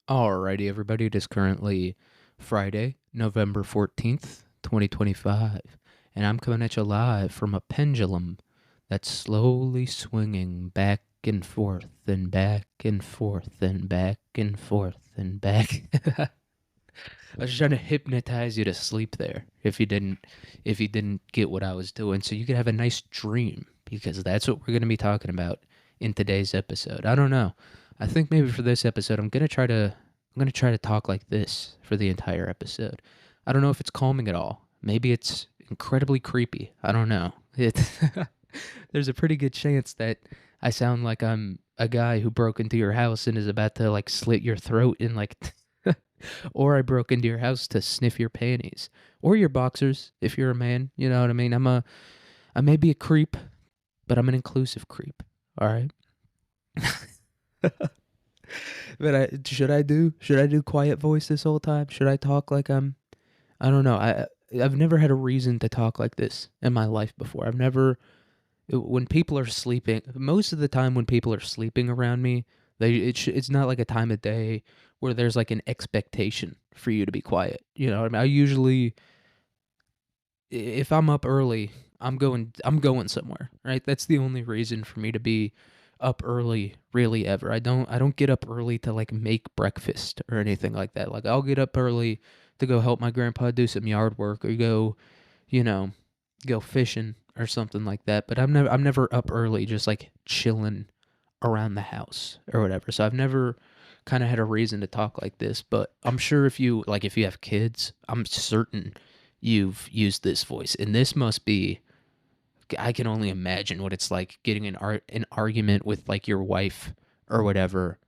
Alrighty, everybody. It is currently Friday, November 14th, 2025, and I'm coming at you live from a pendulum that's slowly swinging back and forth and back and forth and back and forth and back. I was trying to hypnotize you to sleep there if you didn't get what I was doing, so you could have a nice dream because that's what we're going to be talking about in today's episode. I don't know. I think maybe for this episode I'm gonna try to talk like this for the entire episode. I don't know if it's calming at all. Maybe it's incredibly creepy. I don't know. There's a pretty good chance that I sound like I'm a guy who broke into your house and is about to like slit your throat in like or I broke into your house to sniff your panties or your boxers if you're a man, you know what I mean? I may be a creep, but I'm an inclusive creep. All right? But should I do quiet voice this whole time? Should I talk like I don't know. I've never had a reason to talk like this in my life before. I've never when people are sleeping, most of the time when people are sleeping around me, it's not like a time of day where there's like an expectation for you to be quiet. You know what I mean? I usually if I'm up early, I'm going somewhere, right? That's the only reason for me to be up early really ever. I don't get up early to like make breakfast or anything like that. Like I'll get up early to go help my grandpa do some yard work or go, you know, go fishing or something like that. But I'm never up early just like chilling around the house or whatever. So I've never kind of had a reason to talk like this, but I'm sure if you have kids, I'm certain you've used this voice. And this must be I can only imagine what it's like getting an argument with like your wife or whatever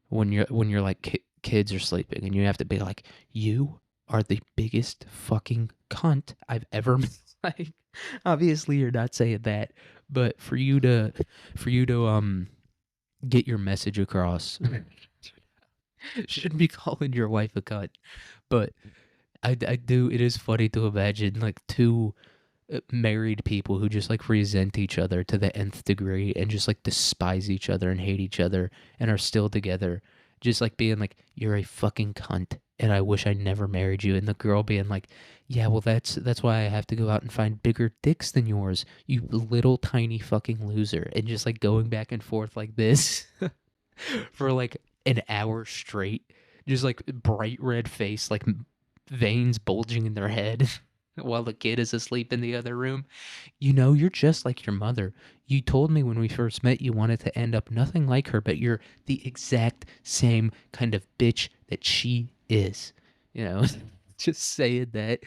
when you're like kids are sleeping and you have to be like, "You are the biggest fucking cunt I've ever met." Like obviously you're not saying that, but for you to get your message across. Shouldn't be calling your wife a cunt, but I do. It is funny to imagine like two married people who just like resent each other to the nth degree and just like despise each other and hate each other and are still together, just like being like, "You're a fucking cunt and I wish I never married you," and the girl being like, "Yeah, well that's why I have to go out and find bigger dicks than yours, you little tiny fucking loser," and just like going back and forth like this for like an hour straight, just like bright red face, like veins bulging in their head while the kid is asleep in the other room. You know, you're just like your mother. You told me when we first met you wanted to end up nothing like her, but you're the exact same kind of bitch that she is. You know, just saying that.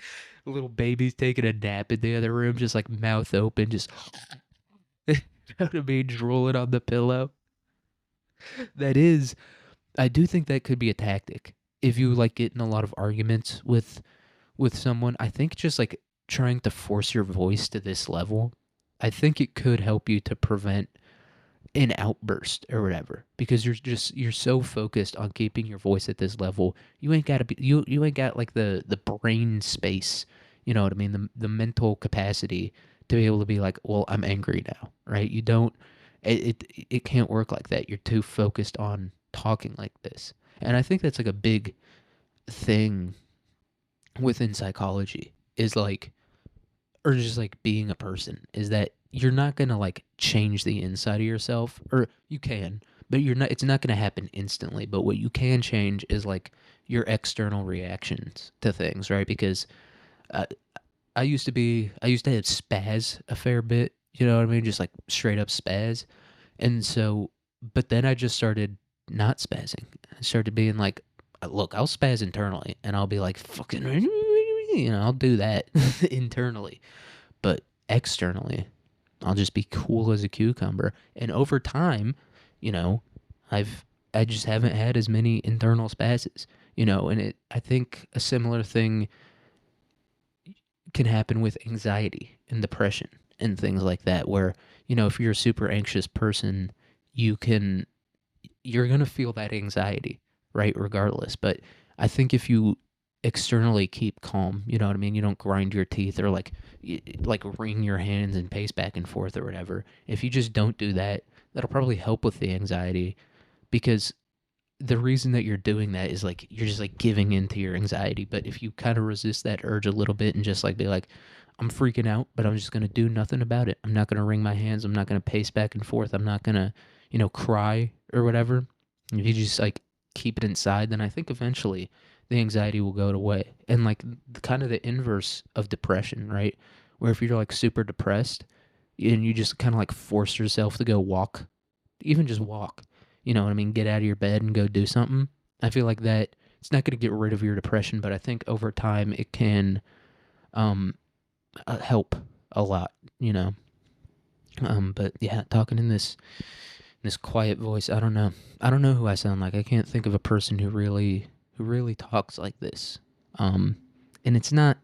Little baby's taking a nap in the other room, just like mouth open, just you know what I mean, drooling on the pillow. That is, I do think that could be a tactic. If you like get in a lot of arguments with someone, I think just like trying to force your voice to this level, I think it could help you to prevent an outburst or whatever because you're so focused on keeping your voice at this level. You ain't got to be you ain't got like the brain space, you know what I mean, the mental capacity to be able to be like, "Well, I'm angry now." Right? You don't it can't work like that. You're too focused on talking like this. And I think that's like a big thing within psychology is like or just like being a person is that you're not going to like change the inside of yourself, or you can, but it's not going to happen instantly. But what you can change is like your external reactions to things, right? Because uh, I used to have spaz a fair bit, you know what I mean, just like straight up spaz. And so but then I just started not spazzing. I started being like, look, I'll spaz internally and I'll be like, fucking, I'll do that internally. But externally, I'll just be cool as a cucumber. And over time, you know, I've, I just haven't had as many internal spazzes, and I think a similar thing can happen with anxiety and depression and things like that, where, if you're a super anxious person, you can you're going to feel that anxiety, right? Regardless. But I think if you externally keep calm, you know what I mean? You don't grind your teeth or like wring your hands and pace back and forth or whatever. If you just don't do that, that'll probably help with the anxiety because the reason that you're doing that is like you're just like giving in to your anxiety. But if you kind of resist that urge a little bit and just like be like, I'm freaking out, but I'm just gonna do nothing about it. I'm not gonna wring my hands. I'm not gonna pace back and forth. I'm not gonna, cry or whatever. If you just like keep it inside, then I think eventually the anxiety will go away. And like kind of the inverse of depression, right? Where if you're like super depressed and you just kind of like force yourself to go walk, even just walk, you know what I mean? Get out of your bed and go do something. I feel like that it's not going to get rid of your depression, but I think over time it can um, help a lot, you know. But yeah, talking in this quiet voice, I don't know. I don't know who I sound like. I can't think of a person who really talks like this. Um, and it's not.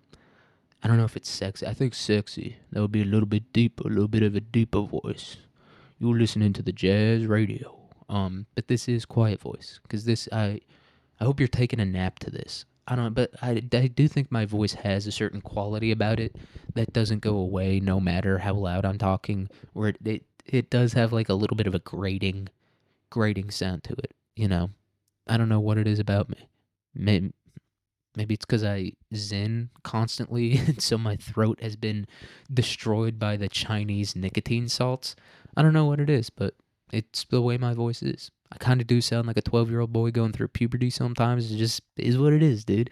I don't know if it's sexy. I think sexy. That would be a little bit deeper, a little bit of a deeper voice. You're listening to the jazz radio. But this is quiet voice because this I hope you're taking a nap to this. I don't, but I do think my voice has a certain quality about it that doesn't go away no matter how loud I'm talking. Where it does have like a little bit of a grating sound to it. I don't know what it is about me. Maybe it's because I zen constantly, and so my throat has been destroyed by the Chinese nicotine salts. I don't know what it is, but it's the way my voice is. I kind of do sound like a 12-year-old boy going through puberty sometimes. It just is what it is, dude.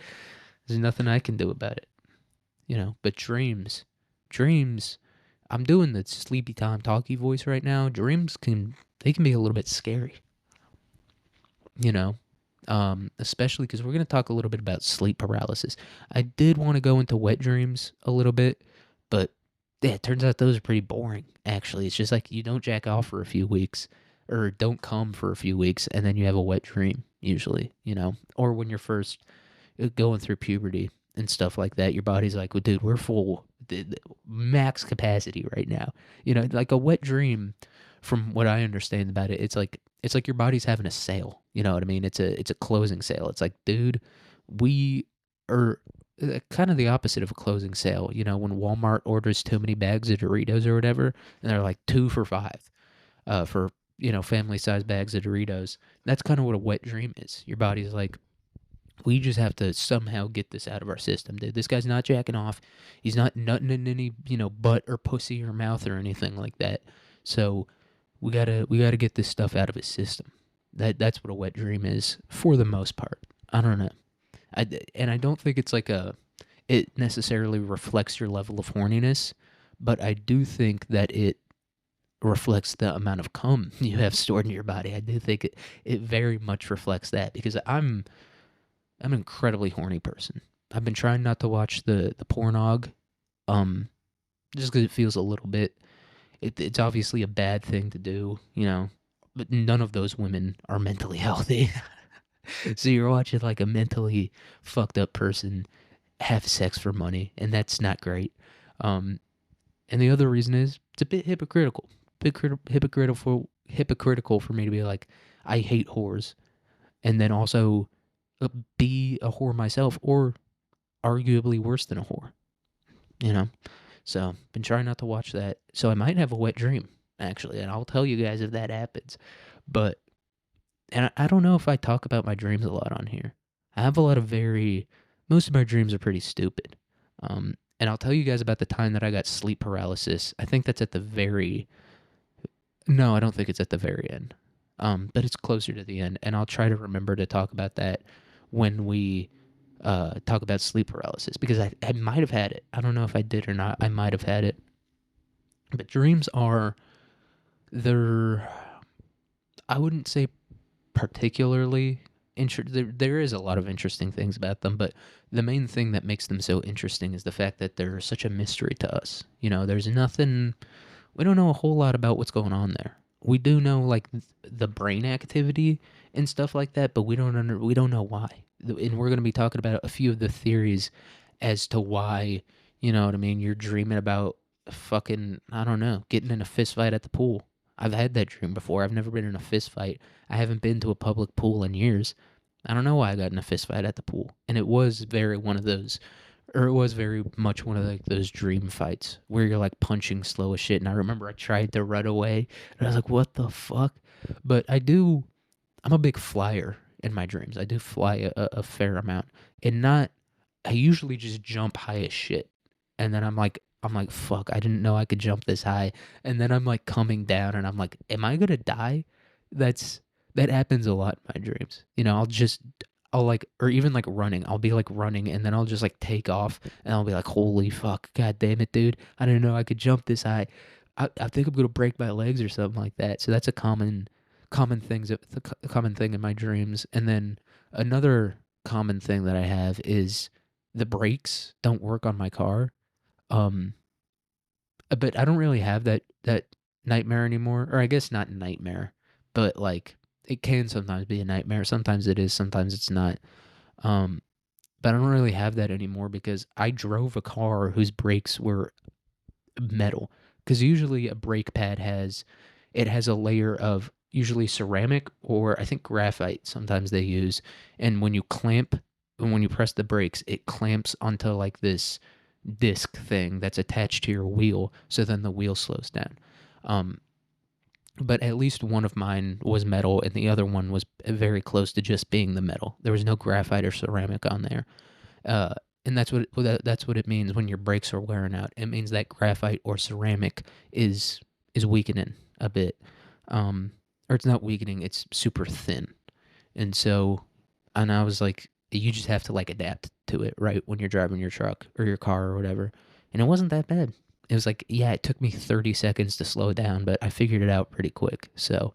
There's nothing I can do about it, But dreams, I'm doing the sleepy time talky voice right now. Dreams they can be a little bit scary, you know especially because we're going to talk a little bit about sleep paralysis. I did want to go into wet dreams a little bit, but yeah, it turns out those are pretty boring, actually. It's just like you don't jack off for a few weeks or don't come for a few weeks, and then you have a wet dream, usually, or when you're first going through puberty and stuff like that, your body's like, well, dude, we're full, max capacity right now. Like a wet dream, from what I understand about it, it's like your body's having a sale. You know what I mean? It's a closing sale. It's like, dude, we are kind of the opposite of a closing sale. When Walmart orders too many bags of Doritos or whatever, and they're like 2 for $5, for family size bags of Doritos. That's kind of what a wet dream is. Your body's like, we just have to somehow get this out of our system, dude. This guy's not jacking off. He's not nutting in any, butt or pussy or mouth or anything like that. So we gotta get this stuff out of his system. That's what a wet dream is for the most part. I don't know. I don't think it's like it necessarily reflects your level of horniness, but I do think that it reflects the amount of cum you have stored in your body. I do think it very much reflects that because I'm an incredibly horny person. I've been trying not to watch the pornog, just because it feels a little bit. It's obviously a bad thing to do, but none of those women are mentally healthy. So you're watching like a mentally fucked up person have sex for money, and that's not great. Um, and the other reason is it's a bit hypocritical. Hypocritical for me to be like, I hate whores, and then also be a whore myself, or arguably worse than a whore, you know? So, been trying not to watch that. So I might have a wet dream, actually, and I'll tell you guys if that happens. But, and I don't know if I talk about my dreams a lot on here. I have a lot of most of my dreams are pretty stupid. And I'll tell you guys about the time that I got sleep paralysis. I think that's no, I don't think it's at the very end. But it's closer to the end, and I'll try to remember to talk about that when we talk about sleep paralysis, because I might have had it. I don't know if I did or not. I might have had it. But dreams they're, I wouldn't say particularly interesting. There is a lot of interesting things about them, but the main thing that makes them so interesting is the fact that they're such a mystery to us. There's nothing, we don't know a whole lot about what's going on there. We do know like the brain activity and stuff like that, but we don't know why. And we're going to be talking about a few of the theories as to why, you know what I mean, you're dreaming about fucking, I don't know, getting in a fist fight at the pool. I've had that dream before. I've never been in a fist fight. I haven't been to a public pool in years. I don't know why I got in a fist fight at the pool. And it was very much one of like those dream fights where you're like punching slow as shit. And I remember I tried to run away and I was like, what the fuck? But I'm a big flyer, in my dreams. I do fly a fair amount, and not. I usually just jump high as shit, and then I'm like, fuck, I didn't know I could jump this high, and then I'm like coming down, and I'm like, am I gonna die? That's that happens a lot in my dreams. I'll like, or even like running. I'll be like running, and then I'll just like take off, and I'll be like, holy fuck, god damn it, dude, I didn't know I could jump this high. I think I'm gonna break my legs or something like that. So that's a common thing in my dreams. And then another common thing that I have is the brakes don't work on my car. Um, but I don't really have that nightmare anymore, or I guess not nightmare, but like it can sometimes be a nightmare. Sometimes it is, sometimes it's not. Um, but I don't really have that anymore because I drove a car whose brakes were metal. Because usually a brake pad has a layer of usually ceramic, or I think graphite sometimes they use. And when you press the brakes, it clamps onto like this disc thing that's attached to your wheel, so then the wheel slows down. Um, but at least one of mine was metal, and the other one was very close to just being the metal. There was no graphite or ceramic on there. Uh, and that's what it means when your brakes are wearing out. It means that graphite or ceramic is weakening a bit, or it's not weakening. It's super thin, and so, and I was like, you just have to like adapt to it, right? When you're driving your truck or your car or whatever, and it wasn't that bad. It was like, yeah, it took me 30 seconds to slow down, but I figured it out pretty quick. So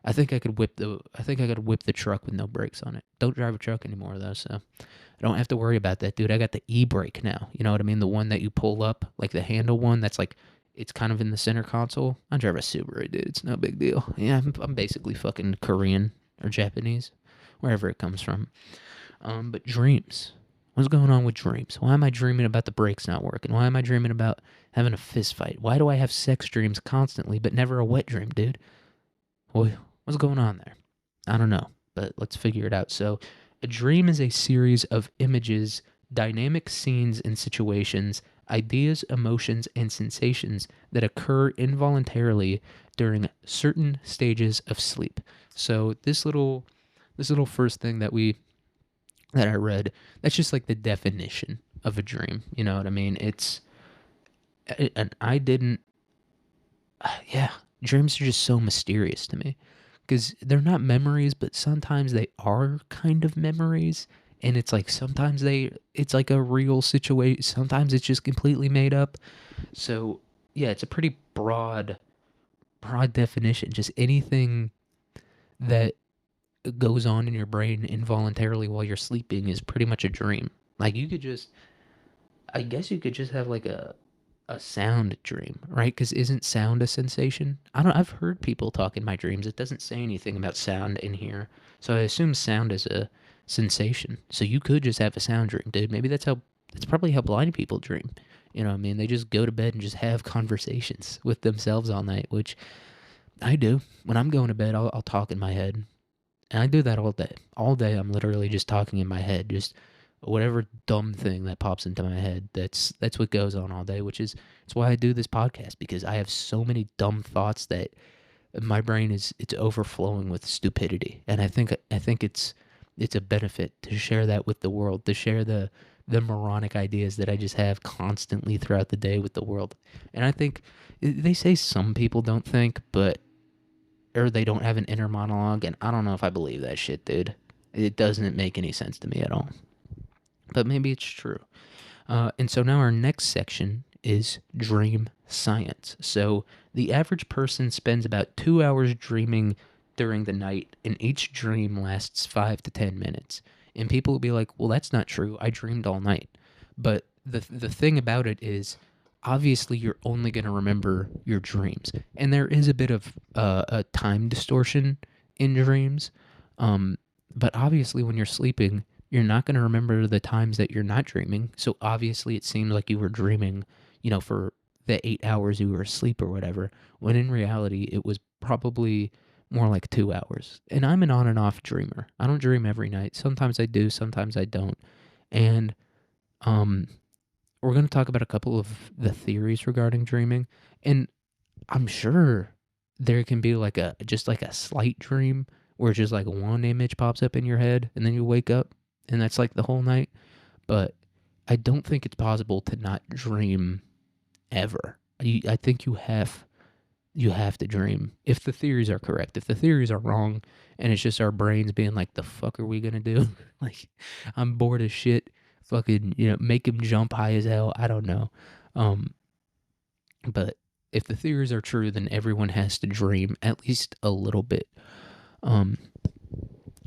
I think I could whip the truck with no brakes on it. Don't drive a truck anymore though, so I don't have to worry about that, dude. I got the e-brake now. You know what I mean? The one that you pull up, like the handle one that's like, it's kind of in the center console. I drive a Subaru, dude. It's no big deal. Yeah, I'm basically fucking Korean or Japanese, wherever it comes from. But dreams. What's going on with dreams? Why am I dreaming about the brakes not working? Why am I dreaming about having a fist fight? Why do I have sex dreams constantly, but never a wet dream, dude? What's going on there? I don't know, but let's figure it out. So, a dream is a series of images, dynamic scenes and situations, ideas, emotions, and sensations that occur involuntarily during certain stages of sleep. So, this little first thing that I read, that's just like the definition of a dream. You know what I mean? And I didn't, yeah, dreams are just so mysterious to me because they're not memories, but sometimes they are kind of memories. And it's like sometimes it's like a real situation. Sometimes it's just completely made up. So yeah, it's a pretty broad definition. Just anything that goes on in your brain involuntarily while you're sleeping is pretty much a dream. Like I guess you could just have like a sound dream, right? Because isn't sound a sensation? I've heard people talk in my dreams. It doesn't say anything about sound in here. So I assume sound is a sensation. So you could just have a sound dream, dude. Maybe that's probably how blind people dream. You know what I mean? They just go to bed and just have conversations with themselves all night, which I do. When I'm going to bed, I'll talk in my head. And I do that all day. All day I'm literally just talking in my head, just whatever dumb thing that pops into my head. That's what goes on all day, which is it's why I do this podcast, because I have so many dumb thoughts that my brain it's overflowing with stupidity. And I think it's a benefit to share that with the world, to share the moronic ideas that I just have constantly throughout the day with the world. And I think they say some people don't think, but or they don't have an inner monologue, and I don't know if I believe that shit, dude. It doesn't make any sense to me at all. But maybe it's true. And so now our next section is dream science. So the average person spends about 2 hours dreaming during the night, and each dream lasts 5 to 10 minutes. And people will be like, well, that's not true. I dreamed all night. But the thing about it is, obviously, you're only going to remember your dreams. And there is a bit of a time distortion in dreams. But obviously, when you're sleeping, you're not going to remember the times that you're not dreaming. So obviously, it seems like you were dreaming, for the 8 hours you were asleep or whatever, when in reality, it was probably more like 2 hours. And I'm an on and off dreamer. I don't dream every night. Sometimes I do, sometimes I don't. And um, we're going to talk about a couple of the theories regarding dreaming. And I'm sure there can be like just like a slight dream where just like one image pops up in your head and then you wake up and that's like the whole night. But I don't think it's possible to not dream ever. I think you have to dream if the theories are correct. If the theories are wrong and it's just our brains being like, the fuck are we gonna do? Like, I'm bored as shit. Fucking, make him jump high as hell. I don't know. Um, but if the theories are true, then everyone has to dream at least a little bit. Um,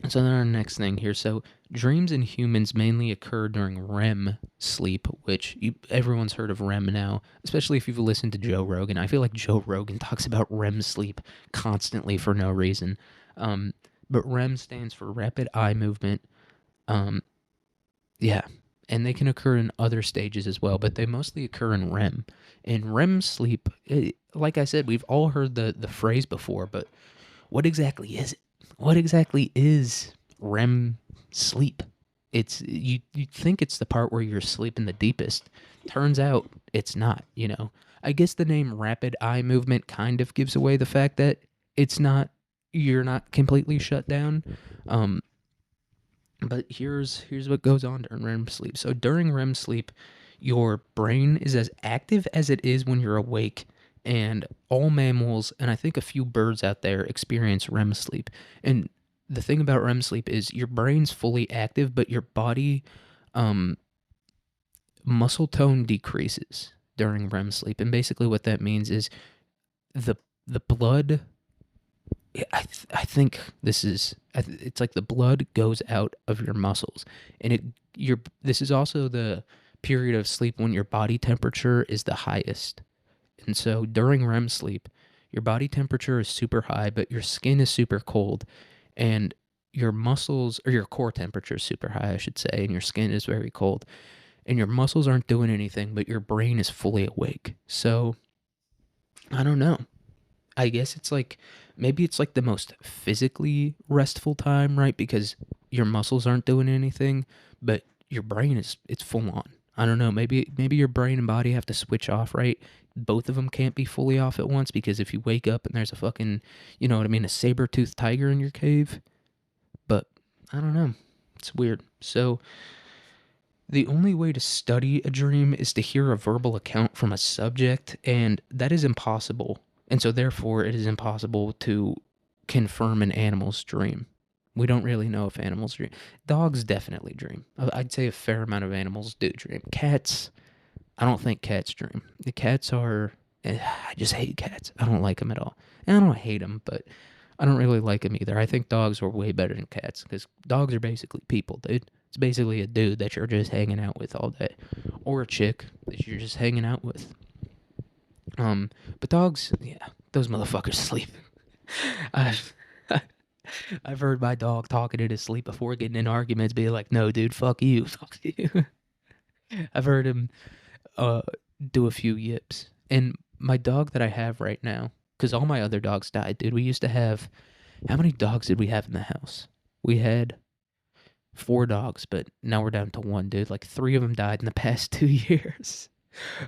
so then our next thing here. So dreams in humans mainly occur during REM sleep, which everyone's heard of REM now, especially if you've listened to Joe Rogan. I feel like Joe Rogan talks about REM sleep constantly for no reason. But REM stands for rapid eye movement. Um, yeah, and they can occur in other stages as well, but they mostly occur in REM. In REM sleep, like I said, we've all heard the phrase before, but what exactly is it? What exactly is REM sleep? It's you think it's the part where you're sleeping the deepest. Turns out it's not, I guess the name rapid eye movement kind of gives away the fact that it's not you're not completely shut down. Um but here's what goes on during REM sleep. So during REM sleep, your brain is as active as it is when you're awake, and all mammals and I think a few birds out there experience REM sleep. And the thing about REM sleep is your brain's fully active, but your body um, muscle tone decreases during REM sleep. And basically, what that means is the the blood. I think this is it's like the blood goes out of your muscles, and this is also the period of sleep when your body temperature is the highest. And so during REM sleep, your body temperature is super high, but your skin is super cold, and your muscles, or your core temperature is super high, I should say, and your skin is very cold, and your muscles aren't doing anything, but your brain is fully awake. So I don't know. I guess it's like maybe it's like the most physically restful time, right? Because your muscles aren't doing anything, but your brain is it's full on. I don't know. Maybe your brain and body have to switch off, right? Both of them can't be fully off at once because if you wake up and there's a fucking, you know what I mean, a saber-toothed tiger in your cave. But I don't know. It's weird. So the only way to study a dream is to hear a verbal account from a subject, and that is impossible. And so, therefore, it is impossible to confirm an animal's dream. We don't really know if animals dream. Dogs definitely dream. I'd say a fair amount of animals do dream. Cats, I don't think cats dream. The cats are. I just hate cats. I don't like them at all. And I don't hate them, but I don't really like them either. I think dogs are way better than cats because dogs are basically people, dude. It's basically a dude that you're just hanging out with all day, or a chick that you're just hanging out with. But dogs, yeah, those motherfuckers sleep. I've I've heard my dog talking in his sleep before, getting in arguments, being like, "No, dude, fuck you, fuck you." I've heard him uh do a few yips, and my dog that I have right now, because all my other dogs died, dude. We used to have how many dogs did we have in the house? We had four dogs, but now we're down to one, dude. Like three of them died in the past 2 years.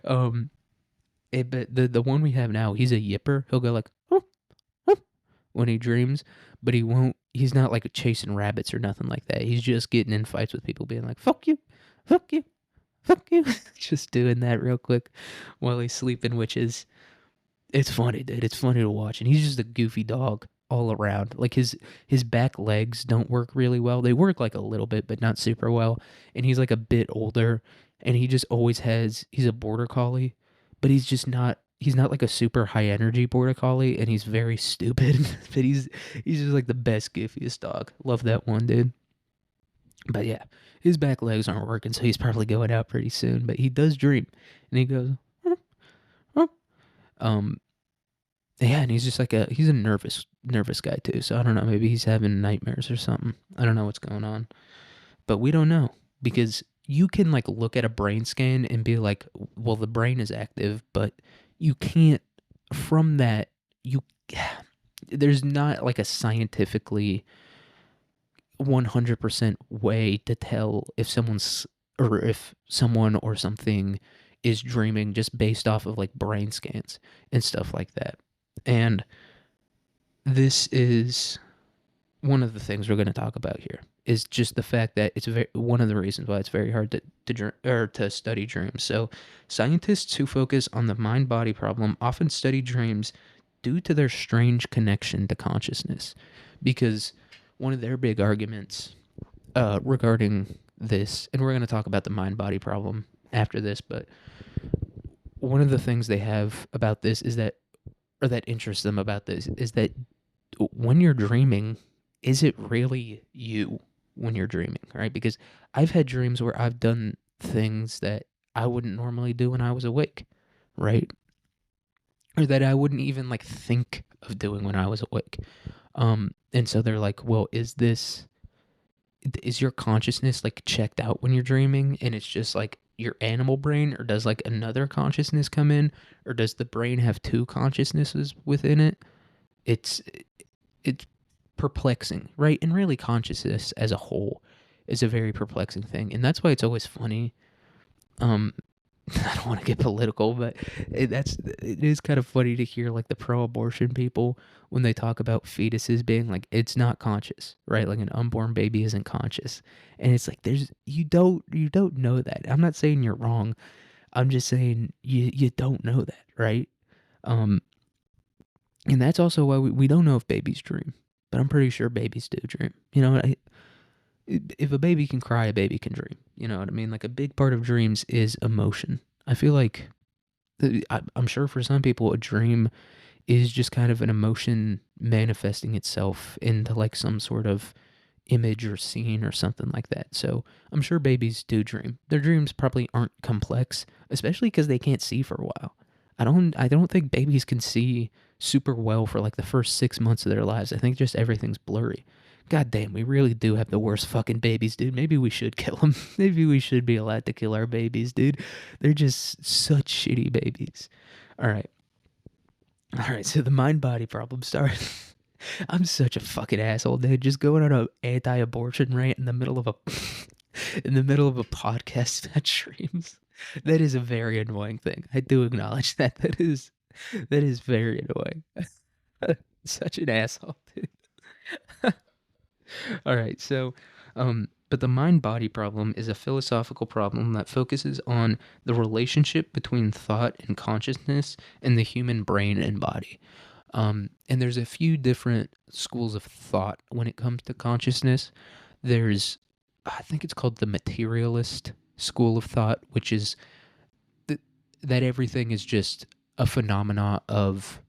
Um, but the one we have now, he's a yipper. He'll go like "Huh, huh," when he dreams, but he won't. He's not like chasing rabbits or nothing like that. He's just getting in fights with people, being like "fuck you, fuck you, fuck you," just doing that real quick while he's sleeping, which is it's funny, dude. It's funny to watch, and he's just a goofy dog all around. Like his back legs don't work really well. They work like a little bit, but not super well. And he's like a bit older, and he just always has. He's a border collie, but he's just not. He's not like a super high energy border collie, and he's very stupid. But he's just like the best goofiest dog. Love that one, dude. But yeah, his back legs aren't working, so he's probably going out pretty soon. But he does dream, and he goes. "Huh, huh." Um, Yeah, and he's just like he's a nervous guy too. So I don't know, maybe he's having nightmares or something. I don't know what's going on. But we don't know because you can like look at a brain scan and be like, well, the brain is active, but you can't from that you there's not like a scientifically 100% way to tell if someone's or if someone or something is dreaming just based off of like brain scans and stuff like that. And this is one of the things we're going to talk about here is just the fact that one of the reasons why it's very hard to study dreams. So, scientists who focus on the mind-body problem often study dreams due to their strange connection to consciousness, because one of their big arguments regarding this, and we're going to talk about the mind-body problem after this, but one of the things they have about this is that, or that interests them about this, is that when you're dreaming, is it really you when you're dreaming, right? Because I've had dreams where I've done things that I wouldn't normally do when I was awake, right? Or that I wouldn't even like think of doing when I was awake. And so they're like, well, is your consciousness like checked out when you're dreaming and it's just like your animal brain, or does like another consciousness come in, or does the brain have two consciousnesses within it? It's it's perplexing, right? And really, consciousness as a whole is a very perplexing thing, and that's why it's always funny. Um, I don't want to get political, but it is kind of funny to hear like the pro-abortion people when they talk about fetuses being like it's not conscious, right? Like an unborn baby isn't conscious, and it's like you don't know that. I'm not saying you're wrong. I'm just saying you don't know that, right? Um, and that's also why we don't know if babies dream, but I'm pretty sure babies do dream. You know, if a baby can cry, a baby can dream. You know what I mean? Like a big part of dreams is emotion. I feel like I'm sure for some people, a dream is just kind of an emotion manifesting itself into like some sort of image or scene or something like that. So I'm sure babies do dream. Their dreams probably aren't complex, especially because they can't see for a while. I don't think babies can see super well for like the first 6 months of their lives. I think just everything's blurry. God damn, we really do have the worst fucking babies, dude. Maybe we should kill them. Maybe we should be allowed to kill our babies, dude. They're just such shitty babies. All right. All right, so the mind body problem starts. I'm such a fucking asshole, dude. Just going on an anti-abortion rant in the middle of a in the middle of a podcast about dreams. That is a very annoying thing. I do acknowledge that. That is very annoying. Such an asshole, dude. All right, so, but the mind body problem is a philosophical problem that focuses on the relationship between thought and consciousness in the human brain and body. And there's a few different schools of thought when it comes to consciousness. There's, I think it's called the materialist school of thought, which is that everything is just a phenomena of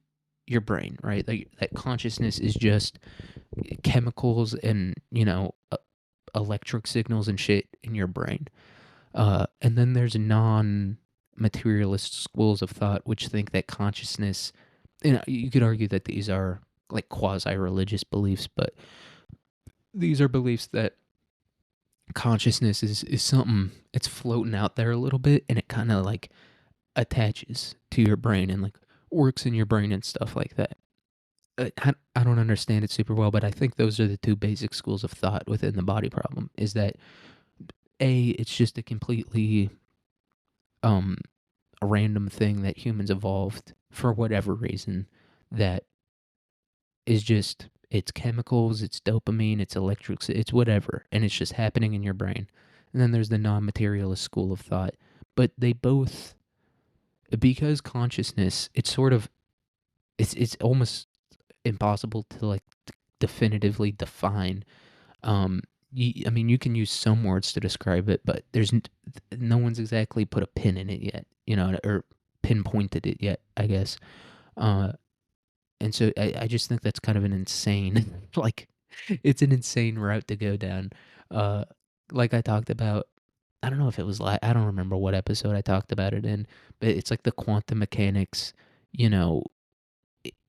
your brain, right? Like that consciousness is just chemicals and electric signals and shit in your brain. And then there's non-materialist schools of thought which think that consciousness, you could argue that these are like quasi-religious beliefs, but these are beliefs that consciousness is something, it's floating out there a little bit, and it kind of like attaches to your brain and like works in your brain and stuff like that. I don't understand it super well, but I think those are the two basic schools of thought within the body problem. Is that it's just a completely a random thing that humans evolved for whatever reason, that is just, it's chemicals, it's dopamine, it's electric, it's whatever, and it's just happening in your brain. And then there's the non-materialist school of thought, but they both, because consciousness, it's almost impossible to like definitively define. I mean, you can use some words to describe it, but no one's exactly put a pin in it yet, or pinpointed it yet, I guess. And so I just think that's kind of an insane, like, it's an insane route to go down. Like I talked about, I don't know if it was I don't remember what episode I talked about it in, but it's like the quantum mechanics, you know,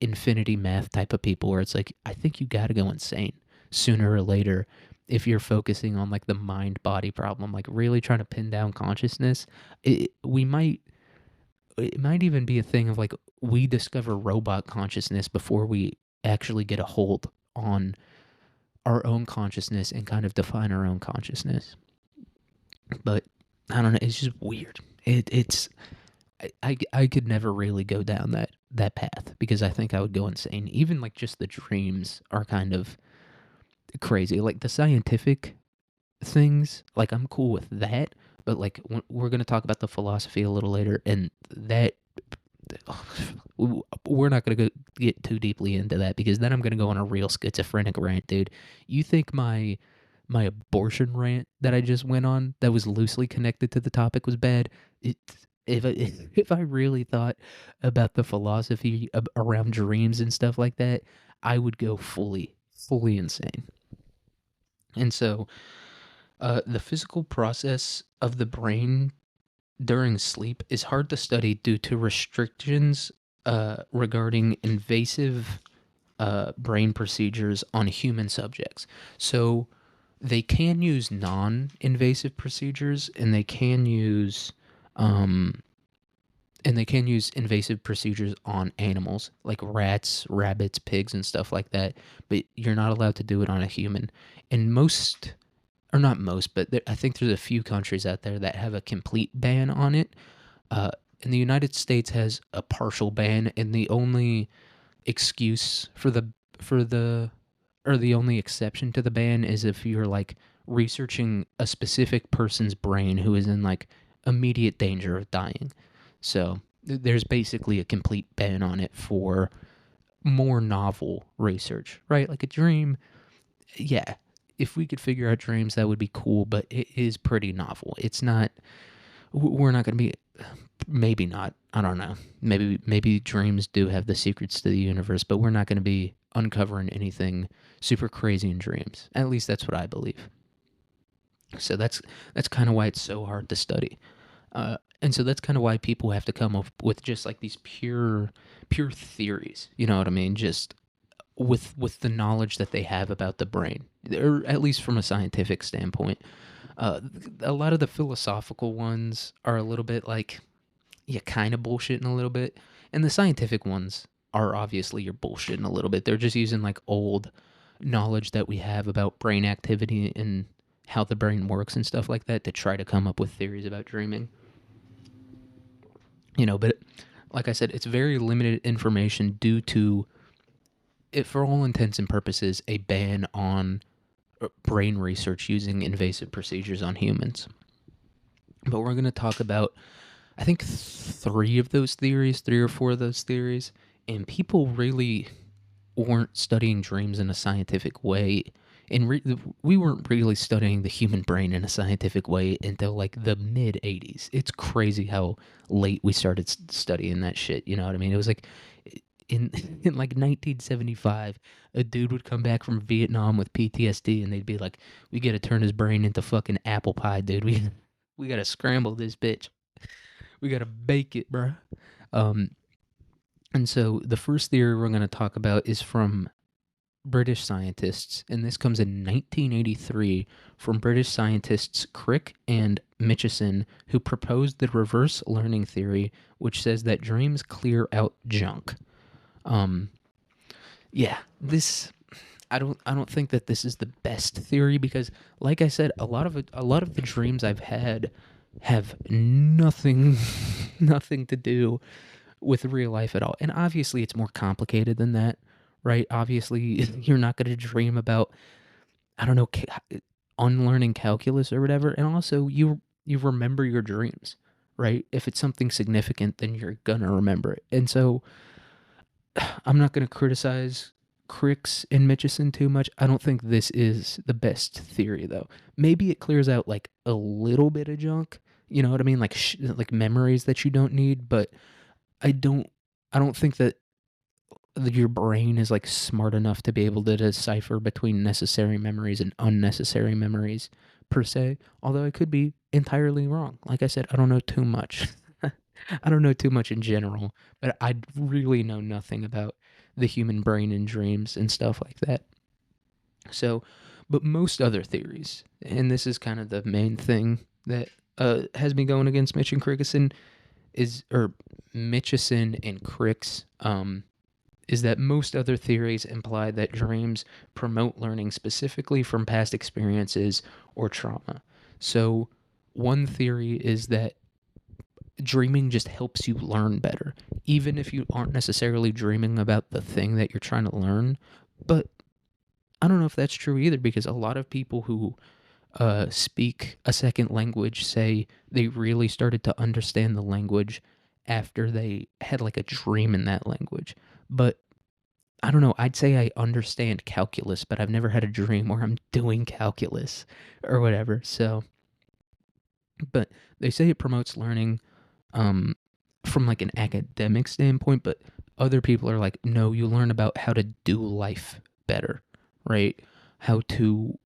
infinity math type of people where it's like, I think you got to go insane sooner or later if you're focusing on like the mind body problem, like really trying to pin down consciousness. It might even be a thing of like we discover robot consciousness before we actually get a hold on our own consciousness and kind of define our own consciousness. But I don't know, it's just weird. It's I could never really go down that path because I think I would go insane. Even like just the dreams are kind of crazy. Like the scientific things, like I'm cool with that, but like we're gonna talk about the philosophy a little later, and that we're not gonna get too deeply into that because then I'm gonna go on a real schizophrenic rant, dude. You think my abortion rant that I just went on that was loosely connected to the topic was bad? It, if I, if I really thought about the philosophy around dreams and stuff like that, I would go fully insane. And so, the physical process of the brain during sleep is hard to study due to restrictions regarding invasive brain procedures on human subjects. So they can use non-invasive procedures, um, and they can use invasive procedures on animals like rats, rabbits, pigs, and stuff like that. But you're not allowed to do it on a human. And most, or not most, but I think there's a few countries out there that have a complete ban on it. Uh, and the United States has a partial ban, and the only excuse for the or the only exception to the ban is if you're like researching a specific person's brain who is in like immediate danger of dying. So there's basically a complete ban on it for more novel research, right? Like a dream, yeah. If we could figure out dreams, that would be cool, but it is pretty novel. It's not. We're not going to be. Maybe not. I don't know. Maybe dreams do have the secrets to the universe, but we're not going to be uncovering anything super crazy in dreams. At least that's what I believe. So that's kind of why it's so hard to study. And so that's kind of why people have to come up with just like these pure theories. You know what I mean? Just with the knowledge that they have about the brain, or at least from a scientific standpoint. Uh, a lot of the philosophical ones are a little bit like, yeah, kind of bullshitting a little bit. And the scientific ones are obviously you're bullshitting a little bit. They're just using like old knowledge that we have about brain activity and how the brain works and stuff like that to try to come up with theories about dreaming. But like I said, it's very limited information due to it, for all intents and purposes, a ban on brain research using invasive procedures on humans. But we're going to talk about, I think, three or four of those theories, and people really weren't studying dreams in a scientific way. And we weren't really studying the human brain in a scientific way until like the mid 80s. It's crazy how late we started studying that shit. You know what I mean? It was like in in like 1975, a dude would come back from Vietnam with PTSD, and they'd be like, "We got to turn his brain into fucking apple pie, dude. We got to scramble this bitch. We got to bake it, bruh." Um, and so the first theory we're going to talk about is from British scientists, and this comes in 1983 from British scientists Crick and Mitchison, who proposed the reverse learning theory, which says that dreams clear out junk. Um, yeah, this I don't think that this is the best theory because, like I said, a lot of the dreams I've had have nothing nothing to do with real life at all. And obviously, it's more complicated than that, right? Obviously, you're not going to dream about, I don't know, unlearning calculus or whatever. And also, you remember your dreams, right? If it's something significant, then you're gonna remember it. And so, I'm not going to criticize Cricks and Mitchison too much. I don't think this is the best theory though. Maybe it clears out like a little bit of junk. You know what I mean? Like like memories that you don't need. But I don't. I don't think that your brain is like smart enough to be able to decipher between necessary memories and unnecessary memories per se. Although I could be entirely wrong. Like I said, I don't know too much. I don't know too much in general, but I really know nothing about the human brain and dreams and stuff like that. So, but most other theories, and this is kind of the main thing that has me going against Mitch and Crickison or Mitchison and Cricks, is that most other theories imply that dreams promote learning specifically from past experiences or trauma. So, one theory is that dreaming just helps you learn better, even if you aren't necessarily dreaming about the thing that you're trying to learn. But I don't know if that's true either, because a lot of people who speak a second language say they really started to understand the language after they had like a dream in that language. But I don't know, I'd say I understand calculus, but I've never had a dream where I'm doing calculus or whatever. So, but they say it promotes learning um, from like an academic standpoint, but other people are like, no, you learn about how to do life better, right? How to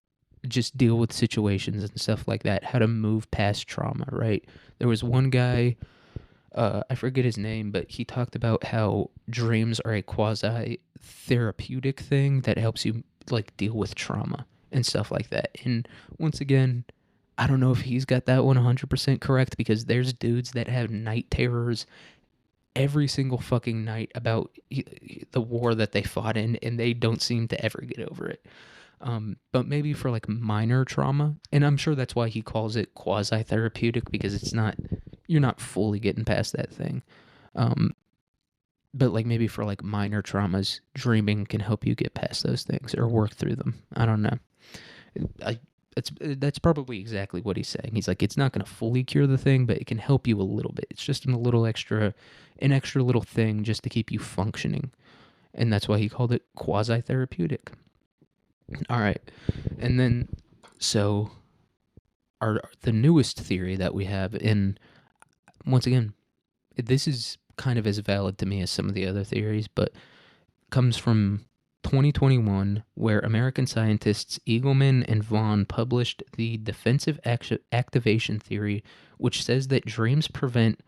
just deal with situations and stuff like that, how to move past trauma, right? There was one guy, I forget his name, but he talked about how dreams are a quasi therapeutic thing that helps you like deal with trauma and stuff like that. And once again, I don't know if he's got that 100% correct, because there's dudes that have night terrors every single fucking night about the war that they fought in, and they don't seem to ever get over it. But maybe for like minor trauma, and I'm sure that's why he calls it quasi therapeutic, because it's not, you're not fully getting past that thing. Um, but like maybe for like minor traumas, dreaming can help you get past those things or work through them. I don't know. I, that's probably exactly what he's saying. He's like, it's not going to fully cure the thing, but it can help you a little bit. It's just an extra little thing just to keep you functioning, and that's why he called it quasi therapeutic. All right, and then so the newest theory that we have, and once again, this is kind of as valid to me as some of the other theories, but comes from 2021, where American scientists Eagleman and Vaughn published the defensive activation theory, which says that dreams prevent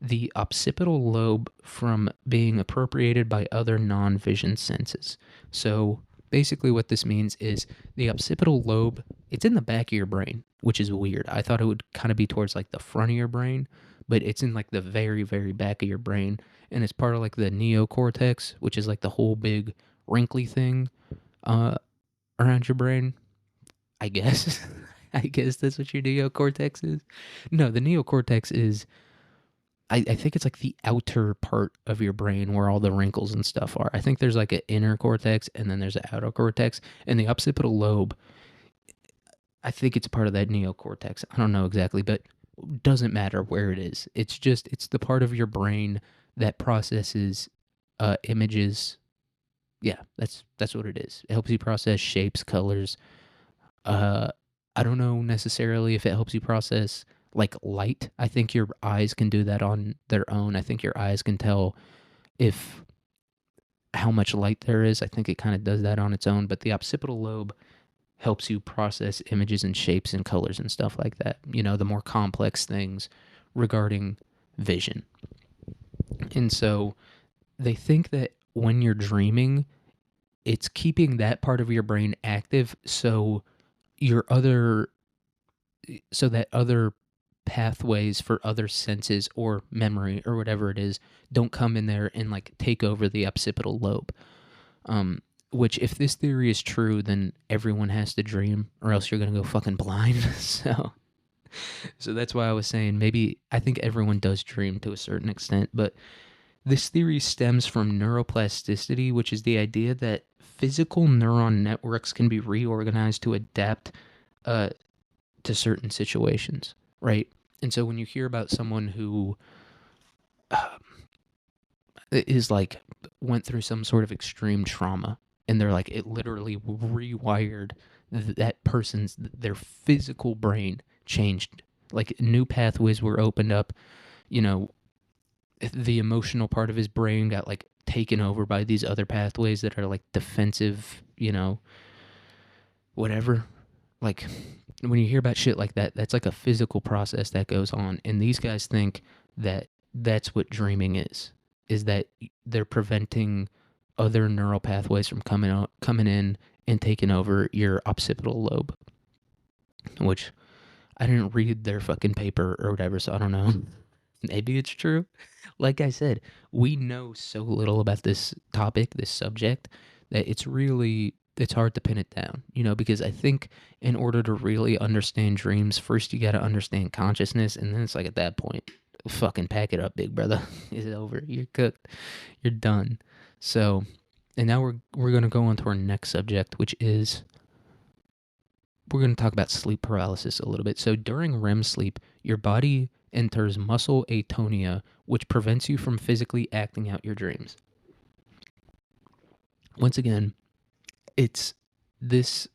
the occipital lobe from being appropriated by other non-vision senses. So basically what this means is the occipital lobe, it's in the back of your brain, which is weird. I thought it would kind of be towards like the front of your brain, but it's in like the very, very back of your brain. And it's part of like the neocortex, which is like the whole big wrinkly thing uh, around your brain, I guess. I guess that's what your neocortex is. No, the neocortex is, I think it's like the outer part of your brain where all the wrinkles and stuff are. I think there's like an inner cortex and then there's an outer cortex. And the occipital lobe, I think it's part of that neocortex. I don't know exactly, but doesn't matter where it is. It's the part of your brain that processes images. Yeah, that's what it is. It helps you process shapes, colors. Uh, I don't know necessarily if it helps you process like light. I think your eyes can do that on their own. I think your eyes can tell if how much light there is. I think it kind of does that on its own, but the occipital lobe helps you process images and shapes and colors and stuff like that. You know, the more complex things regarding vision. And so they think that when you're dreaming, it's keeping that part of your brain active, so your other so that other pathways for other senses or memory or whatever it is don't come in there and like take over the occipital lobe. Which, if this theory is true, then everyone has to dream, or else you're gonna go fucking blind. So that's why I was saying maybe I think everyone does dream to a certain extent, but this theory stems from neuroplasticity, which is the idea that physical neuron networks can be reorganized to adapt uh, to certain situations, right? And so when you hear about someone who uh, is like went through some sort of extreme trauma, and they're like, it literally rewired that person's, their physical brain changed, like new pathways were opened up, you know, the emotional part of his brain got like taken over by these other pathways that are like defensive, you know, whatever. Like when you hear about shit like that, that's like a physical process that goes on. And these guys think that that's what dreaming is that they're preventing other neural pathways from coming in and taking over your occipital lobe, which I didn't read their fucking paper or whatever, so I don't know. Maybe it's true. Like I said, we know so little about this topic, this subject, that it's hard to pin it down, you know, because I think in order to really understand dreams, first you got to understand consciousness, and then it's like at that point, fucking pack it up, big brother. It's over. You're cooked. You're done. So And now we're going to go on to our next subject, which is we're going to talk about sleep paralysis a little bit. So during REM sleep, your body enters muscle atonia, which prevents you from physically acting out your dreams. Once again, it's this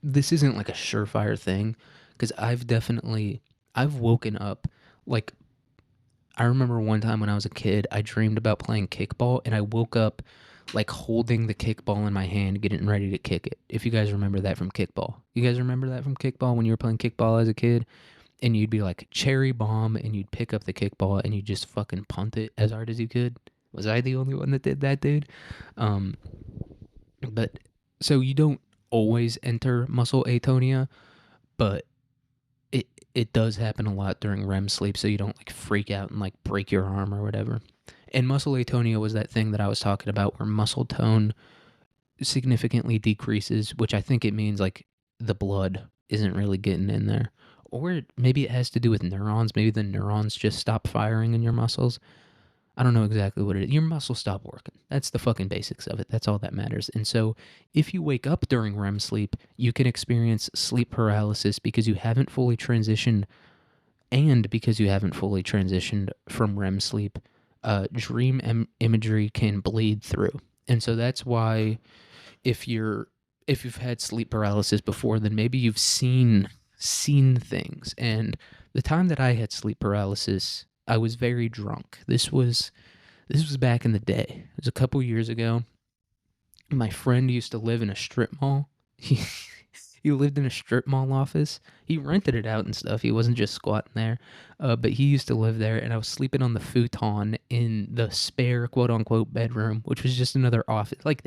this isn't like a surefire thing, because I've woken up, like, I remember one time when I was a kid, I dreamed about playing kickball, and I woke up like holding the kickball in my hand, getting ready to kick it. If you guys remember that from kickball. You guys remember that from kickball when you were playing kickball as a kid? And you'd be like cherry bomb, and you'd pick up the kickball and you'd just fucking punt it as hard as you could. Was I the only one that did that, dude? Um, but so you don't always enter muscle atonia, but it does happen a lot during REM sleep, so you don't like freak out and like break your arm or whatever. And muscle atonia was that thing that I was talking about where muscle tone significantly decreases, which I think it means like the blood isn't really getting in there. Or maybe it has to do with neurons. Maybe the neurons just stop firing in your muscles. I don't know exactly what it is. Your muscles stop working. That's the fucking basics of it. That's all that matters. And so if you wake up during REM sleep, you can experience sleep paralysis because you haven't fully transitioned, and because you haven't fully transitioned from REM sleep, imagery can bleed through. And so that's why if you've had sleep paralysis before, then maybe you've seen things. And the time that I had sleep paralysis, I was very drunk. This was back in the day. It was a couple years ago. My friend used to live in a strip mall. He lived in a strip mall office. He rented it out and stuff. He wasn't just squatting there. But he used to live there, and I was sleeping on the futon in the spare quote unquote bedroom, which was just another office. Like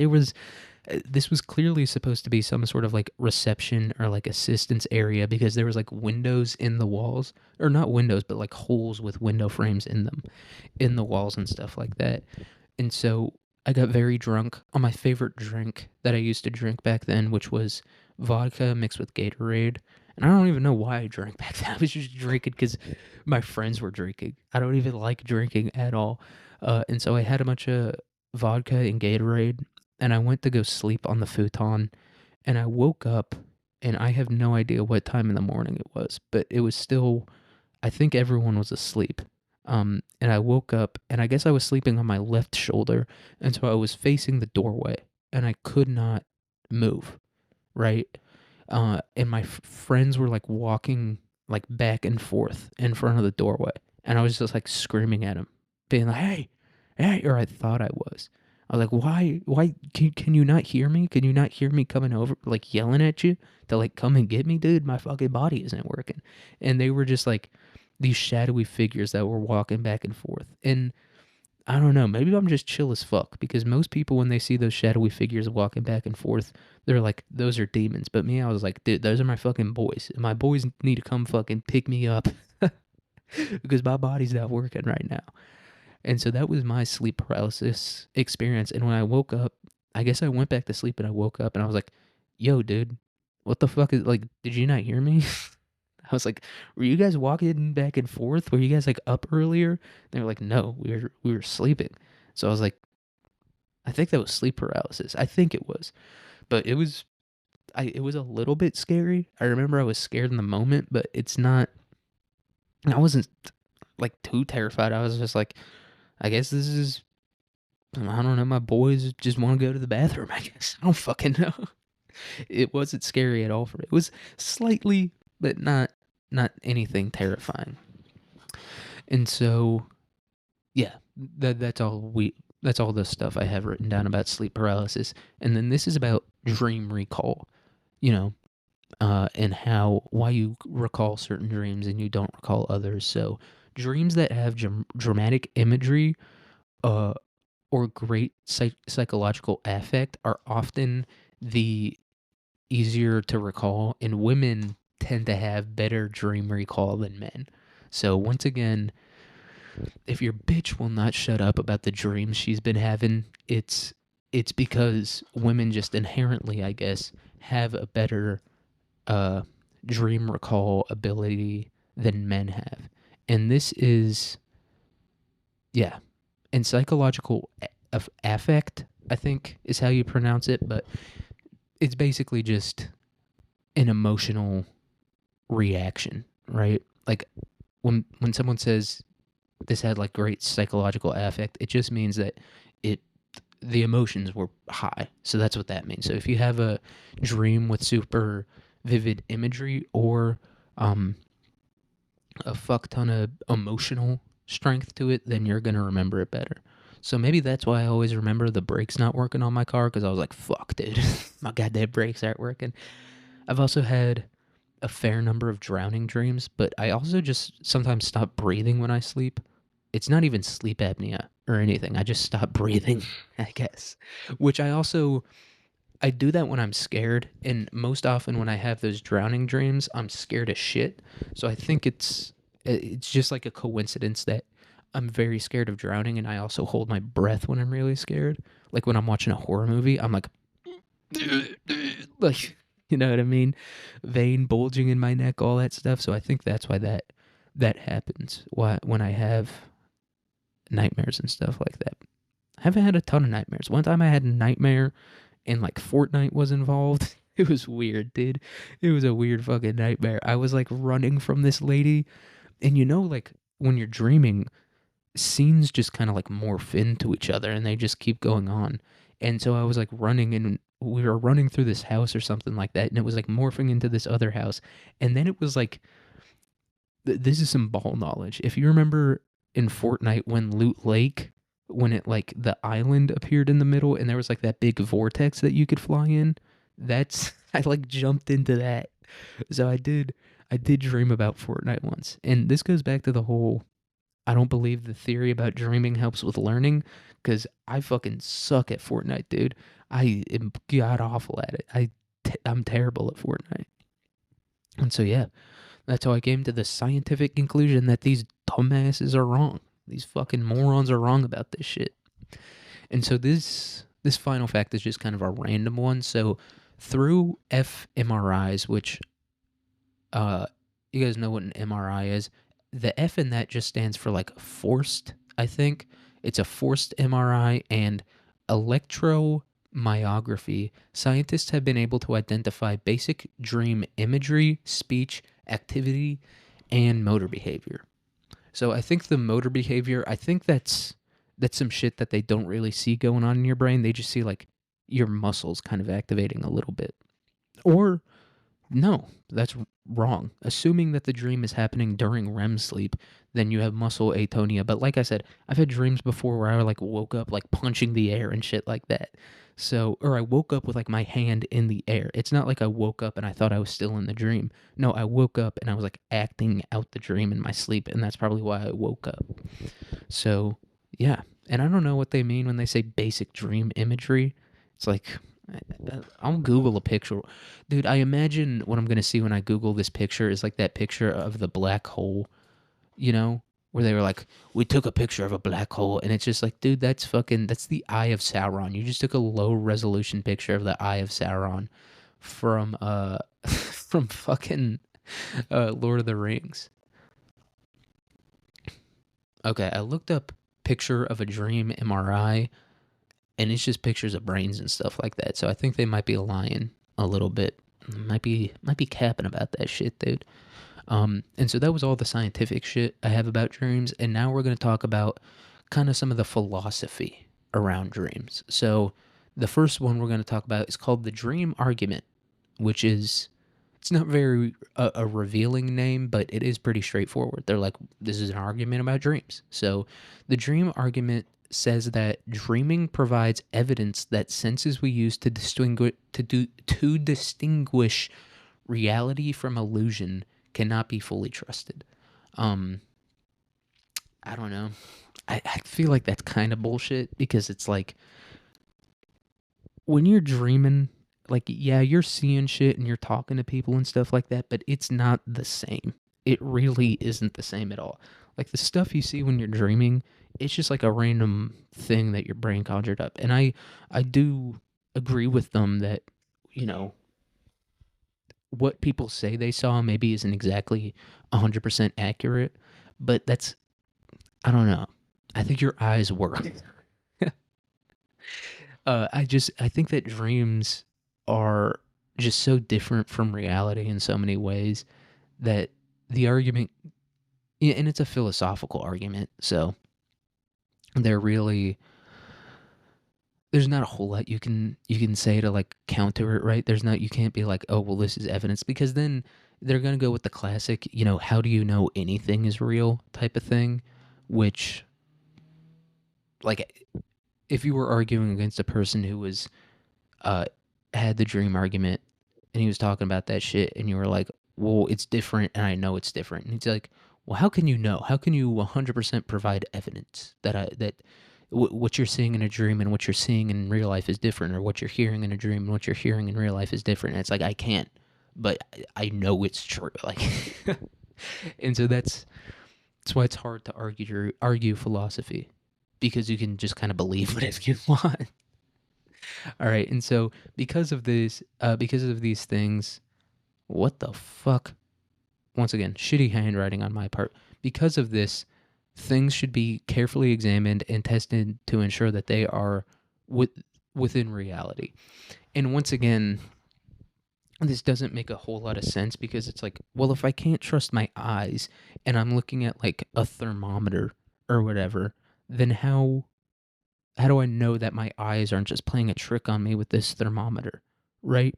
this was clearly supposed to be some sort of like reception or like assistance area, because there was like windows in the walls, or not windows, but like holes with window frames in them, in the walls and stuff like that. And so I got very drunk on my favorite drink that I used to drink back then, which was vodka mixed with Gatorade. And I don't even know why I drank back then. I was just drinking because my friends were drinking. I don't even like drinking at all. And so I had a bunch of vodka and Gatorade, and I went to go sleep on the futon. And I woke up, and I have no idea what time in the morning it was, but it was still, I think everyone was asleep. And I woke up, and I guess I was sleeping on my left shoulder, and so I was facing the doorway, and I could not move, right? And my friends were like walking like back and forth in front of the doorway, and I was just like screaming at them, being like, "Hey, hey!" Or I thought I was. I was like, "Why? Can you not hear me? Can you not hear me coming over, like yelling at you to like come and get me, dude? My fucking body isn't working." And they were just like these shadowy figures that were walking back and forth. And I don't know, maybe I'm just chill as fuck, because most people, when they see those shadowy figures walking back and forth, they're like, those are demons. But me, I was like, dude, those are my fucking boys. My boys need to come fucking pick me up because my body's not working right now. And so that was my sleep paralysis experience. And when I woke up, I guess I went back to sleep, and I woke up and I was like, yo, dude, what the fuck is, like, did you not hear me? I was like, "Were you guys walking back and forth? Were you guys like up earlier?" They were like, "No, we were sleeping." So I was like, "I think that was sleep paralysis. I think it was." But it was a little bit scary. I remember I was scared in the moment, but it's not, I wasn't like too terrified. I was just like, I guess this is, I don't know, my boys just want to go to the bathroom, I guess. I don't fucking know. It wasn't scary at all for me. It was slightly, but not anything terrifying. And so, yeah, that's all the stuff I have written down about sleep paralysis. And then this is about dream recall, you know, and why you recall certain dreams and you don't recall others. So dreams that have dramatic imagery, uh, or great psychological affect are often the easier to recall, and women tend to have better dream recall than men. So once again, if your bitch will not shut up about the dreams she's been having, it's because women just inherently, I guess, have a better uh dream recall ability than men have. And this is, yeah, and psychological affect, I think is how you pronounce it, but it's basically just an emotional reaction, right? Like when someone says this had like great psychological affect, it just means that it the emotions were high. So that's what that means. So if you have a dream with super vivid imagery or um a fuck ton of emotional strength to it, then you're gonna remember it better. So maybe that's why I always remember the brakes not working on my car, because I was like, fuck, dude, my goddamn brakes aren't working. I've also had a fair number of drowning dreams, but I also just sometimes stop breathing when I sleep. It's not even sleep apnea or anything. I just stop breathing, I guess. Which I do that when I'm scared, and most often when I have those drowning dreams, I'm scared as shit. So I think it's just like a coincidence that I'm very scared of drowning, and I also hold my breath when I'm really scared. Like when I'm watching a horror movie, I'm like, you know what I mean? Vein bulging in my neck, all that stuff. So I think that's why that happens. Why when I have nightmares and stuff like that. I haven't had a ton of nightmares. One time I had a nightmare and like Fortnite was involved. It was weird, dude. It was a weird fucking nightmare. I was like running from this lady, and like when you're dreaming, scenes just kind of like morph into each other and they just keep going on. And so I was like running, and we were running through this house or something like that, and it was like morphing into this other house. And then it was like, this is some ball knowledge. If you remember in Fortnite when Loot Lake, when it like the island appeared in the middle and there was like that big vortex that you could fly in, that's I like jumped into that. So I did dream about Fortnite once. And this goes back to the whole, I don't believe the theory about dreaming helps with learning, because I fucking suck at Fortnite, dude. I am god awful at it. I'm terrible at Fortnite. And so yeah, that's how I came to the scientific conclusion that these dumbasses are wrong. These fucking morons are wrong about this shit. And so this final fact is just kind of a random one. So through fMRIs, which uh you guys know what an MRI is. The F in that just stands for like forced, I think. It's a forced MRI and electromyography. Scientists have been able to identify basic dream imagery, speech, activity, and motor behavior. So I think the motor behavior, I think that's some shit that they don't really see going on in your brain. They just see like your muscles kind of activating a little bit. Or no, that's wrong. Assuming that the dream is happening during REM sleep, then you have muscle atonia. But like I said, I've had dreams before where I like woke up like punching the air and shit like that. So, or I woke up with like my hand in the air. It's not like I woke up and I thought I was still in the dream. No, I woke up and I was like acting out the dream in my sleep, and that's probably why I woke up. So, yeah. And I don't know what they mean when they say basic dream imagery. It's like, I'll Google a picture. Dude, I imagine what I'm going to see when I Google this picture is like that picture of the black hole, where they were like, we took a picture of a black hole. And it's just like, dude, that's the Eye of Sauron. You just took a low resolution picture of the Eye of Sauron from, from fucking, Lord of the Rings. Okay, I looked up picture of a dream MRI, and it's just pictures of brains and stuff like that. So I think they might be lying a little bit. Might be capping about that shit, dude. And so that was all the scientific shit I have about dreams, and now we're gonna talk about kind of some of the philosophy around dreams. So the first one we're gonna talk about is called the dream argument, which is, it's not very a revealing name, but it is pretty straightforward. They're like, this is an argument about dreams. So the dream argument says that dreaming provides evidence that senses we use to distinguish reality from illusion cannot be fully trusted. Um, I don't know. I feel like that's kind of bullshit, because it's like when you're dreaming, like, yeah, you're seeing shit and you're talking to people and stuff like that, but it's not the same. It really isn't the same at all. Like the stuff you see when you're dreaming, it's just like a random thing that your brain conjured up. And I do agree with them that, you know, what people say they saw maybe isn't exactly 100% accurate, but I don't know. I think your eyes work. I think that dreams are just so different from reality in so many ways that the argument, yeah, and it's a philosophical argument, so they're really there's not a whole lot you can say to like counter it, right? There's not you can't be like, oh well, this is evidence because then they're gonna go with the classic, how do you know anything is real type of thing, which like if you were arguing against a person who was uh had the dream argument and he was talking about that shit and you were like, well, it's different and I know it's different. And he's like, well, how can you know? How can you 100% provide evidence that what you're seeing in a dream and what you're seeing in real life is different, or what you're hearing in a dream and what you're hearing in real life is different? And it's like, I can't, but I know it's true. Like, and so that's why it's hard to argue philosophy, because you can just kind of believe whatever you want. All right, and so because of these things, what the fuck? Once again, shitty handwriting on my part. Because of this, things should be carefully examined and tested to ensure that they are within reality. And once again, this doesn't make a whole lot of sense because it's like, well, if I can't trust my eyes and I'm looking at like a thermometer or whatever, then how do I know that my eyes aren't just playing a trick on me with this thermometer, right?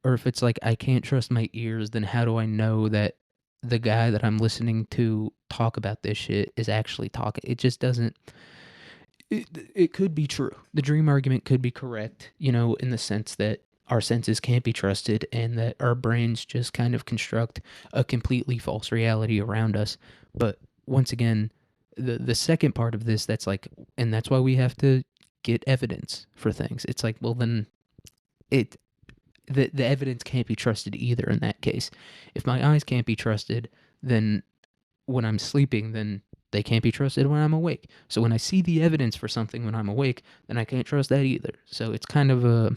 Or if it's like I can't trust my ears, then how do I know that the guy that I'm listening to talk about this shit is actually talking? It just doesn't. It could be true. The dream argument could be correct, in the sense that our senses can't be trusted and that our brains just kind of construct a completely false reality around us. But once again, the second part of this, that's like, and that's why we have to get evidence for things. It's like, well, then it the evidence can't be trusted either in that case. If my eyes can't be trusted, then when I'm sleeping, then they can't be trusted when I'm awake. So when I see the evidence for something when I'm awake, then I can't trust that either. So it's kind of a,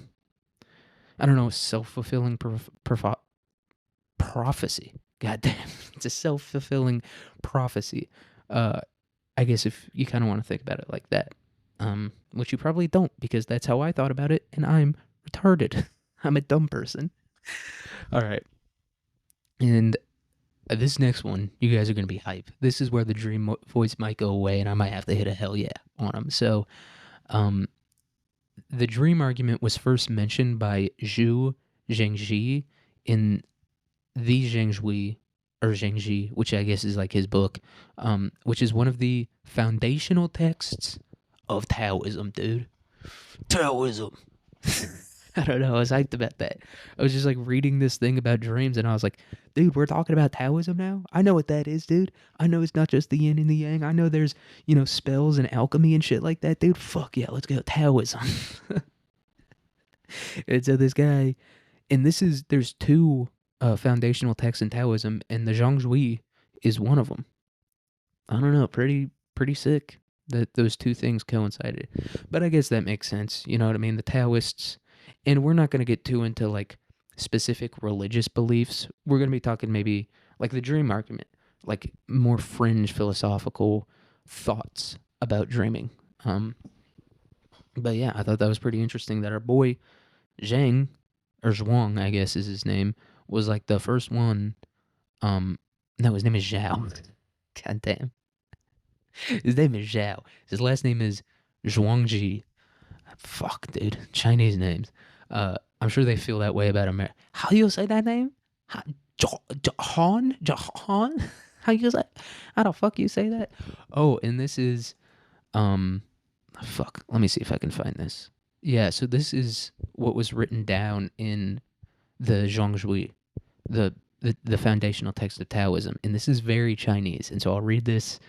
I don't know, self-fulfilling prophecy. God damn, it's a self-fulfilling prophecy. I guess if you kind of want to think about it like that, which you probably don't, because that's how I thought about it, and I'm retarded. I'm a dumb person. All right. And this next one, you guys are going to be hype. This is where the dream voice might go away, and I might have to hit a hell yeah on them. So, the dream argument was first mentioned by Zhu Zhengzhi in the Zhengzhui, or Zhengzhi, which I guess is like his book, which is one of the foundational texts of Taoism, dude. Taoism. I don't know. I was hyped about that. I was just like reading this thing about dreams, and I was like, dude, we're talking about Taoism now? I know what that is, dude. I know it's not just the yin and the yang. I know there's, spells and alchemy and shit like that, dude. Fuck yeah, let's go Taoism. And so this guy, and there's two foundational texts in Taoism, and the Zhongzhui is one of them. I don't know, pretty sick that those two things coincided. But I guess that makes sense. You know what I mean? The Taoists, and we're not going to get too into like specific religious beliefs. We're going to be talking maybe like the dream argument, like more fringe philosophical thoughts about dreaming. But yeah, I thought that was pretty interesting that our boy Zhang, or Zhuang, I guess is his name, was like the first one. No, his name is Zhao. God damn. His name is Zhao. His last name is Zhuangji. Fuck, dude. Chinese names. I'm sure they feel that way about America. How do you say that name? Jahan? Jahan? How you say? How the fuck you say that? Oh, and this is, fuck. Let me see if I can find this. Yeah, so this is what was written down in the Zhongzhui, the foundational text of Taoism, and this is very Chinese, and so I'll read this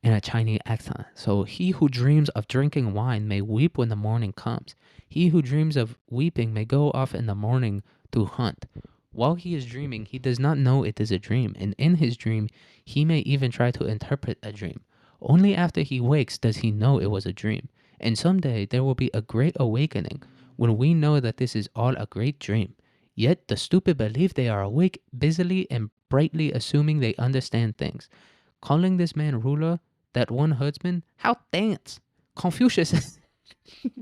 in a Chinese accent. So, he who dreams of drinking wine may weep when the morning comes. He who dreams of weeping may go off in the morning to hunt. While he is dreaming, he does not know it is a dream, and in his dream, he may even try to interpret a dream. Only after he wakes does he know it was a dream. And someday there will be a great awakening when we know that this is all a great dream. Yet the stupid believe they are awake, busily and brightly assuming they understand things. Calling this man ruler, that one herdsman, how dance? Confucius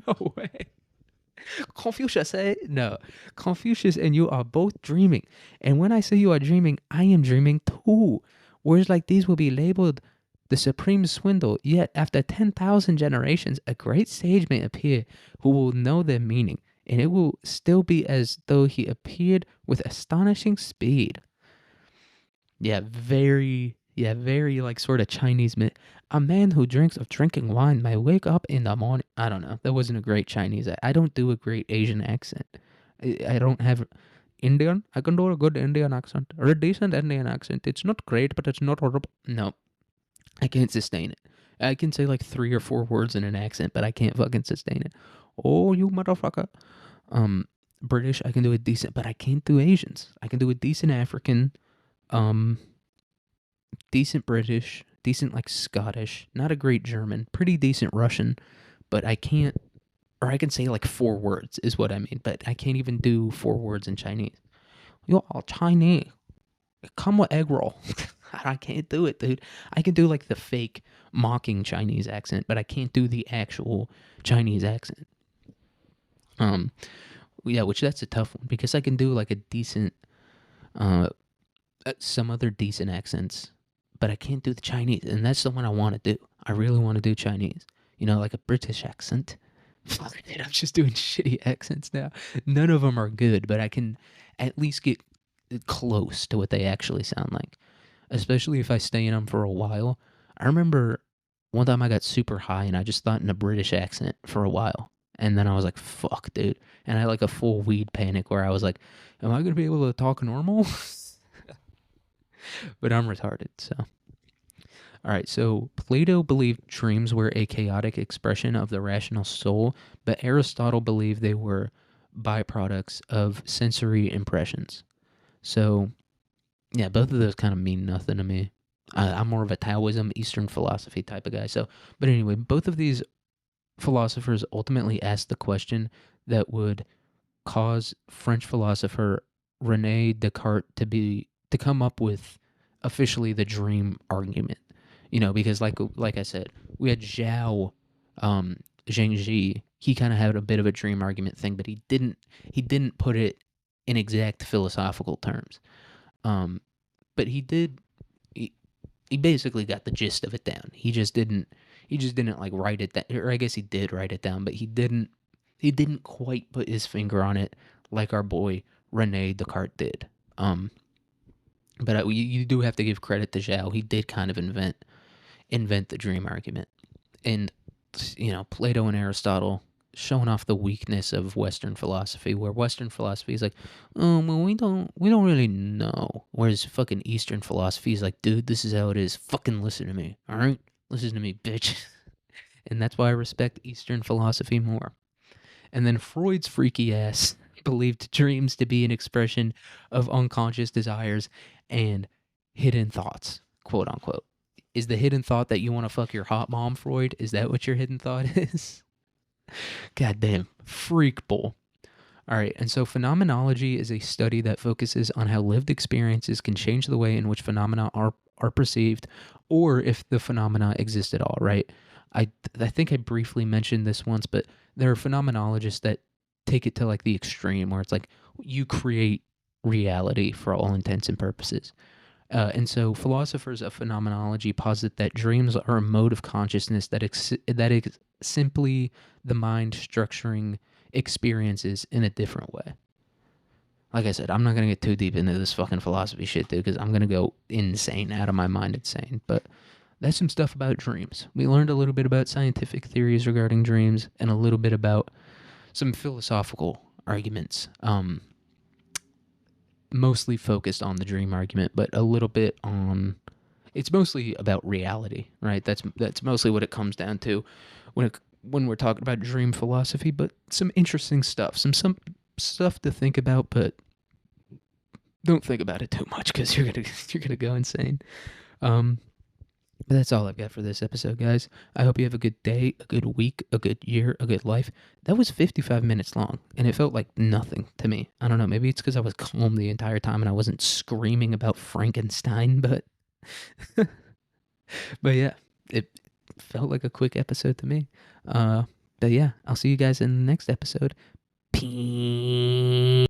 No way. Confucius, eh? No. Confucius and you are both dreaming. And when I say you are dreaming, I am dreaming too. Words like these will be labeled the supreme swindle, yet after 10,000 generations, a great sage may appear who will know their meaning, and it will still be as though he appeared with astonishing speed. Very like sort of Chinese myth. A man who drinks of drinking wine may wake up in the morning. I don't know. That wasn't a great Chinese. I don't do a great Asian accent. I don't have Indian. I can do a good Indian accent or a decent Indian accent. It's not great, but it's not horrible. No, I can't sustain it. I can say like 3 or 4 words in an accent, but I can't fucking sustain it. Oh, you motherfucker. Um, British, I can do it decent, but I can't do Asians. I can do a decent African. Um, Decent British, decent like Scottish, not a great German, pretty decent Russian, but I can't, or I can say like 4 words is what I mean, but I can't even do 4 words in Chinese. You're all Chinese. Come with egg roll. I can't do it, dude. I can do like the fake mocking Chinese accent, but I can't do the actual Chinese accent. Um, yeah, which that's a tough one because I can do like a decent, some other decent accents, but I can't do the Chinese, and that's the one I want to do. I really want to do Chinese. You know, like a British accent. Fuck it, I'm just doing shitty accents now. None of them are good, but I can at least get close to what they actually sound like. Especially if I stay in them for a while. I remember one time I got super high and I just thought in a British accent for a while. And then I was like, fuck, dude. And I had like a full weed panic where I was like, am I going to be able to talk normal? But I'm retarded, so. All right, so Plato believed dreams were a chaotic expression of the rational soul, but Aristotle believed they were byproducts of sensory impressions. So, yeah, both of those kind of mean nothing to me. I'm more of a Taoism, Eastern philosophy type of guy. So, but anyway, both of these philosophers ultimately asked the question that would cause French philosopher Rene Descartes to come up with officially the dream argument. You know, because like I said, we had Zhengzhi. He kind of had a bit of a dream argument thing, but he didn't put it in exact philosophical terms. But he basically got the gist of it down. He just didn't like write it down, or I guess he did write it down, but he didn't quite put his finger on it like our boy Rene Descartes did. But you do have to give credit to Zhao. He did kind of invent the dream argument. And, you know, Plato and Aristotle showing off the weakness of Western philosophy, where Western philosophy is like, oh, well, we don't really know. Whereas fucking Eastern philosophy is like, dude, this is how it is. Fucking listen to me, all right? Listen to me, bitch. And that's why I respect Eastern philosophy more. And then Freud's freaky ass believed dreams to be an expression of unconscious desires and hidden thoughts, quote unquote. Is the hidden thought that you want to fuck your hot mom, Freud? Is that what your hidden thought is? Goddamn, freak bull. All right, and so phenomenology is a study that focuses on how lived experiences can change the way in which phenomena are perceived, or if the phenomena exist at all, right? I think I briefly mentioned this once, but there are phenomenologists that take it to like the extreme where it's like you create reality for all intents and purposes. And so philosophers of phenomenology posit that dreams are a mode of consciousness that is simply the mind structuring experiences in a different way. Like I said, I'm not going to get too deep into this fucking philosophy shit, dude, because I'm going to go insane, out of my mind insane. But that's some stuff about dreams. We learned a little bit about scientific theories regarding dreams and a little bit about some philosophical arguments. Mostly focused on the dream argument, but a little bit on, it's mostly about reality, right? That's mostly what it comes down to when we're talking about dream philosophy. But some interesting stuff, some stuff to think about, but don't think about it too much because you're gonna go insane. But that's all I've got for this episode, guys. I hope you have a good day, a good week, a good year, a good life. That was 55 minutes long, and it felt like nothing to me. I don't know, maybe it's because I was calm the entire time and I wasn't screaming about Frankenstein, but but yeah, it felt like a quick episode to me. But yeah, I'll see you guys in the next episode. Peace.